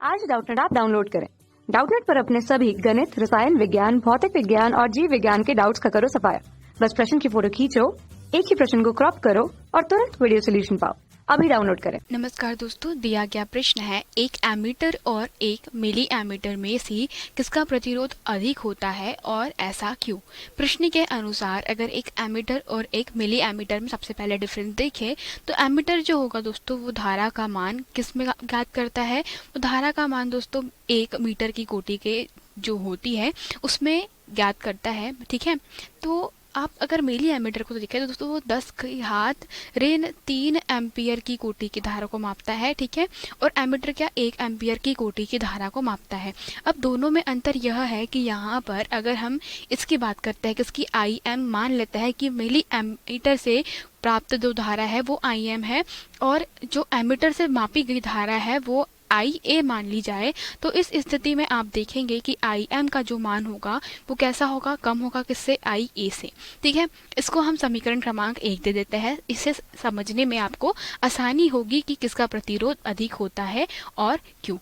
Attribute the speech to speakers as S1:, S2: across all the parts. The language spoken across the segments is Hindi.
S1: आज डाउटनेट ऐप डाउनलोड करें। डाउटनेट पर अपने सभी गणित, रसायन विज्ञान, भौतिक विज्ञान और जीव विज्ञान के डाउट्स का करो सफाया। बस प्रश्न की फोटो खींचो, एक ही प्रश्न को क्रॉप करो और तुरंत वीडियो सोल्यूशन पाओ। अभी डाउनलोड करें।
S2: नमस्कार दोस्तों, दिया गया प्रश्न है एक एमीटर और एक मिली एमीटर में से किसका प्रतिरोध अधिक होता है और ऐसा क्यों। प्रश्न के अनुसार अगर एक एमीटर और एक मिली एमीटर में सबसे पहले डिफरेंस देखें तो एमीटर जो होगा दोस्तों वो धारा का मान किस में ज्ञात करता है। वो धारा का मान दोस्तों 1 मीटर की कोटि के जो होती है उसमें ज्ञात करता है। ठीक है, तो आप अगर मिली एमीटर को देखें तो दोस्तों वो 10 की घात ऋण 3 एम्पियर की कोटि की धारा को मापता है। ठीक है, और एमीटर क्या 1 एम्पियर की कोटि की धारा को मापता है। अब दोनों में अंतर यह है कि यहाँ पर अगर हम इसकी बात करते हैं कि इसकी आई एम मान लेता है कि मिली एमीटर से प्राप्त जो धारा है वो आई एम है और जो एमीटर से मापी गई धारा है वो आई ए मान ली जाए, तो इस स्थिति में आप देखेंगे कि आई एम का जो मान होगा वो कैसा होगा, कम होगा किससे, आई ए से। ठीक है, इसको हम समीकरण क्रमांक 1 दे देते हैं। इसे समझने में आपको आसानी होगी कि किसका प्रतिरोध अधिक होता है और क्यों।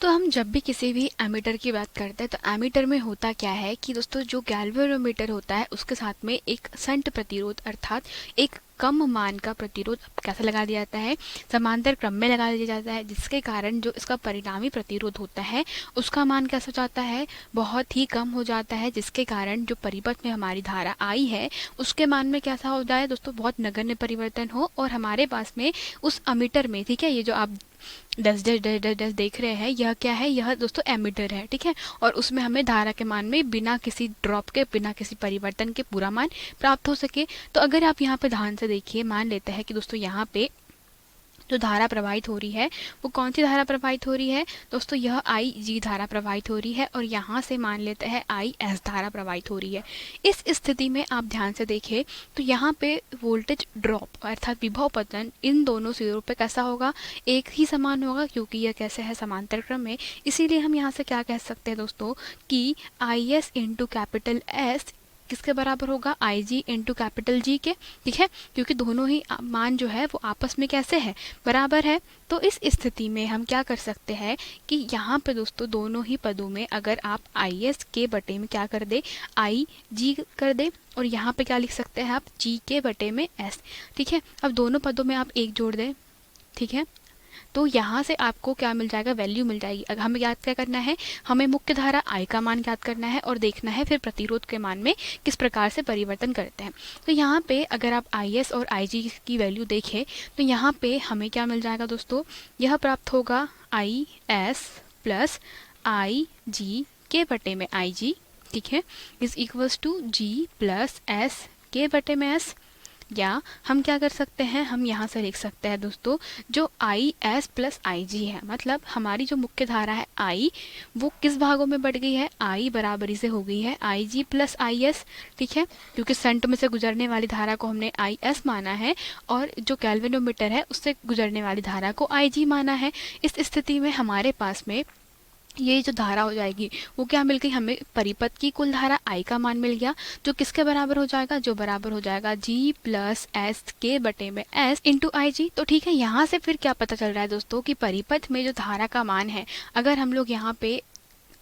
S2: तो हम जब भी किसी भी एमीटर की बात करते हैं तो एमीटर में होता क्या है कि दोस्तों जो गैल्वेनोमीटर होता है उसके साथ में एक शंट प्रतिरोध अर्थात एक कम मान का प्रतिरोध कैसे लगा दिया जाता है, समांतर क्रम में लगा दिया जाता है, जिसके कारण जो इसका परिणामी प्रतिरोध होता है उसका मान कैसा हो जाता है, बहुत ही कम हो जाता है, जिसके कारण जो परिपथ में हमारी धारा आई है उसके मान में कैसा हो जाए दोस्तों, बहुत नगण्य परिवर्तन हो और हमारे पास में उस एमीटर में, ठीक है, ये जो आप 10 देख रहे हैं यह क्या है, यह दोस्तों एमीटर है। ठीक है, और उसमें हमें धारा के मान में बिना किसी ड्रॉप के, बिना किसी परिवर्तन के पूरा मान प्राप्त हो सके। तो अगर आप यहाँ पे ध्यान से देखिए, मान लेते हैं कि दोस्तों यहाँ पे जो धारा प्रवाहित हो रही है वो कौन सी धारा प्रवाहित हो रही है दोस्तों, यह आई जी धारा प्रवाहित हो रही है और यहाँ से मान लेते हैं आई एस धारा प्रवाहित हो रही है। इस स्थिति में आप ध्यान से देखें तो यहाँ पे वोल्टेज ड्रॉप अर्थात विभव पतन इन दोनों सिरों पे कैसा होगा, एक ही समान होगा, क्योंकि यह कैसे है, समांतर क्रम में। इसीलिए हम यहाँ से क्या कह सकते हैं दोस्तों कि I S into capital S किसके बराबर होगा, आई जी इंटू कैपिटल जी के। ठीक है, क्योंकि दोनों ही मान जो है वो आपस में कैसे है, बराबर है। तो इस स्थिति में हम क्या कर सकते हैं कि यहाँ पे दोस्तों दोनों ही पदों में अगर आप आई एस के बटे में क्या कर दे, आई जी कर दे, और यहाँ पे क्या लिख सकते हैं आप, जी के बटे में एस। ठीक है, अब दोनों पदों में आप एक जोड़ दें। ठीक है, तो यहाँ से आपको क्या मिल जाएगा, वैल्यू मिल जाएगी। अगर हमें याद क्या करना है, हमें मुख्य धारा आई का मान याद करना है और देखना है फिर प्रतिरोध के मान में किस प्रकार से परिवर्तन करते हैं। तो यहाँ पे अगर आप आई एस और आई जी की वैल्यू देखें तो यहाँ पे हमें क्या मिल जाएगा दोस्तों, यह प्राप्त होगा आई एस प्लस आई जी के बटे में आई जी। ठीक है, is equals to G plus S के बटे में एस। या हम क्या कर सकते हैं, हम यहाँ से लिख सकते हैं दोस्तों जो आई एस प्लस आई जी है, मतलब हमारी जो मुख्य धारा है आई वो किस भागों में बढ़ गई है, आई बराबरी से हो गई है आई जी प्लस आई एस। ठीक है, क्योंकि संट में से गुजरने वाली धारा को हमने आई एस माना है और जो गैल्वेनोमीटर है उससे गुजरने वाली धारा को आई जी माना है। इस स्थिति में हमारे पास में ये जो धारा हो जाएगी वो क्या मिल गई, हमें परिपथ की कुल धारा आई का मान मिल गया जो किसके बराबर हो जाएगा, जो बराबर हो जाएगा जी प्लस एस के बटे में एस इंटू आई जी। तो ठीक है, यहाँ से फिर क्या पता चल रहा है दोस्तों कि परिपथ में जो धारा का मान है, अगर हम लोग यहाँ पे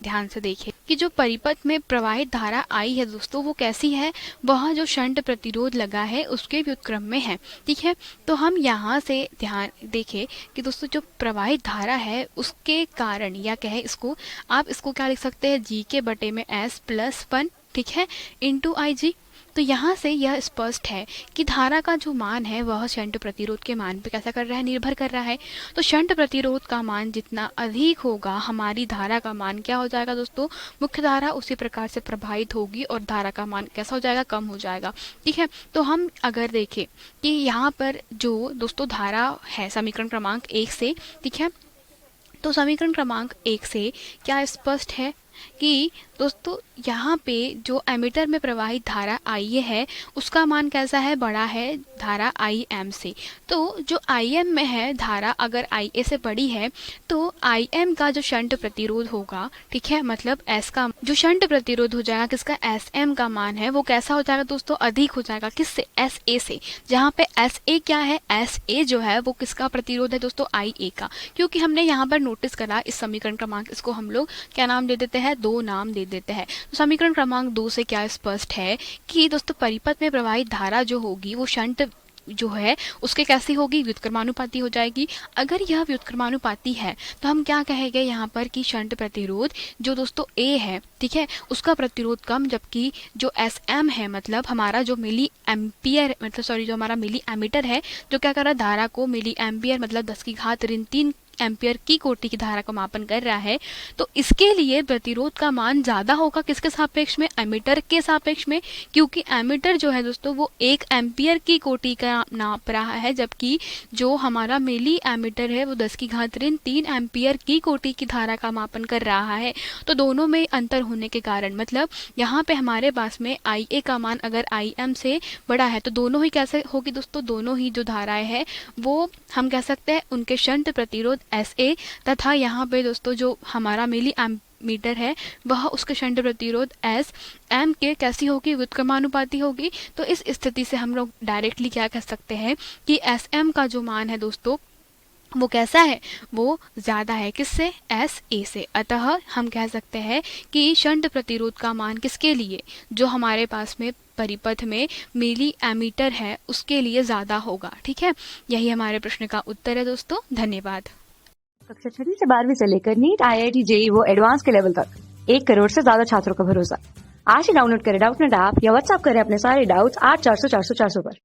S2: ध्यान से देखें कि जो परिपथ में प्रवाहित धारा आई है दोस्तों वो कैसी है, वह जो शंट प्रतिरोध लगा है उसके व्युत्क्रम में है। ठीक है, तो हम यहाँ से ध्यान देखें कि दोस्तों जो प्रवाहित धारा है उसके कारण, या कहे इसको आप इसको क्या लिख सकते हैं, जी के बटे में एस प्लस 1, ठीक है, इंटू आई जी। तो यहाँ से यह स्पष्ट है कि धारा का जो मान है वह शंट प्रतिरोध के मान पे कैसा कर रहा है, निर्भर कर रहा है। तो शंट प्रतिरोध का मान जितना अधिक होगा हमारी धारा का मान क्या हो जाएगा दोस्तों, मुख्य धारा उसी प्रकार से प्रभावित होगी और धारा का मान कैसा हो जाएगा, कम हो जाएगा। ठीक है, तो हम अगर देखें कि यहाँ पर जो दोस्तों धारा है समीकरण क्रमांक 1 से, ठीक है, तो समीकरण क्रमांक 1 से क्या स्पष्ट है कि दोस्तों यहाँ पे जो एमीटर में प्रवाहित धारा IA है उसका मान कैसा है, बड़ा है धारा IM से। तो जो IM में है धारा अगर IA से बड़ी है तो IM का जो शंट प्रतिरोध होगा, ठीक है, मतलब S का जो शंट प्रतिरोध हो जाएगा किसका, SM का मान है वो कैसा हो जाएगा दोस्तों, अधिक हो जाएगा। किससे, SA से। जहाँ पे SA क्या है, SA जो है वो किसका प्रतिरोध है दोस्तों, IA का। क्योंकि हमने यहाँ पर नोटिस करा इस समीकरण क्रमांक, इसको हम लोग क्या नाम दे देते हैं, 2 नाम दे देते हैं। तो समीकरण क्रमांक 2 से क्या स्पष्ट है कि दोस्तों परिपथ में प्रवाहित धारा जो होगी वो शंट जो है उसके कैसी होगी, व्युत्क्रमानुपाती हो जाएगी। अगर यह व्युत्क्रमानुपाती है तो हम क्या कहेंगे यहाँ पर कि शंट प्रतिरोध जो दोस्तों A है, ठीक है, उसका प्रतिरोध कम, जबकि जो SM है मतलब हमारा जो मिली एम्पियर मतलब सॉरी जो हमारा मिली एमीटर है जो क्या कर रहा है, धारा को मिली एम्पियर मतलब 10⁻³ एम्पियर की कोटि की धारा का मापन कर रहा है, तो इसके लिए प्रतिरोध का मान ज्यादा होगा किसके सापेक्ष में, एमीटर के सापेक्ष में, क्योंकि एमीटर जो है दोस्तों वो 1 एम्पियर की कोटि का नाप रहा है, जबकि जो हमारा मिली एमीटर है वो 10⁻³ एम्पियर की कोटि की धारा का मापन कर रहा है। तो दोनों में अंतर होने के कारण मतलब यहाँ पे हमारे पास में IA का मान अगर IM से बड़ा है तो दोनों ही कैसे होगी दोस्तों, दोनों ही जो धाराएं हैं वो हम कह सकते हैं उनके शंट प्रतिरोध SA तथा यहाँ पे दोस्तों जो हमारा मिली एमीटर है वह उसके शंट प्रतिरोध SM के कैसी होगी, व्युत्क्रमानुपाती होगी। तो इस स्थिति से हम लोग डायरेक्टली क्या कह सकते हैं कि SM का जो मान है दोस्तों वो कैसा है, वो ज़्यादा है किससे, SA से। अतः हम कह सकते हैं कि शंट प्रतिरोध का मान किसके लिए, जो हमारे पास में परिपथ में मिली एमीटर है उसके लिए ज़्यादा होगा। ठीक है, यही हमारे प्रश्न का उत्तर है दोस्तों। धन्यवाद।
S1: कक्षा 6 से 12वीं से लेकर नीट, IIT, JEE वो एडवांस के लेवल तक 1 करोड़ से ज्यादा छात्रों का भरोसा। आज ही डाउनलोड करें डाउटनेट ऐप या व्हाट्सएप करें अपने सारे डाउट्स 8400 400 400 पर।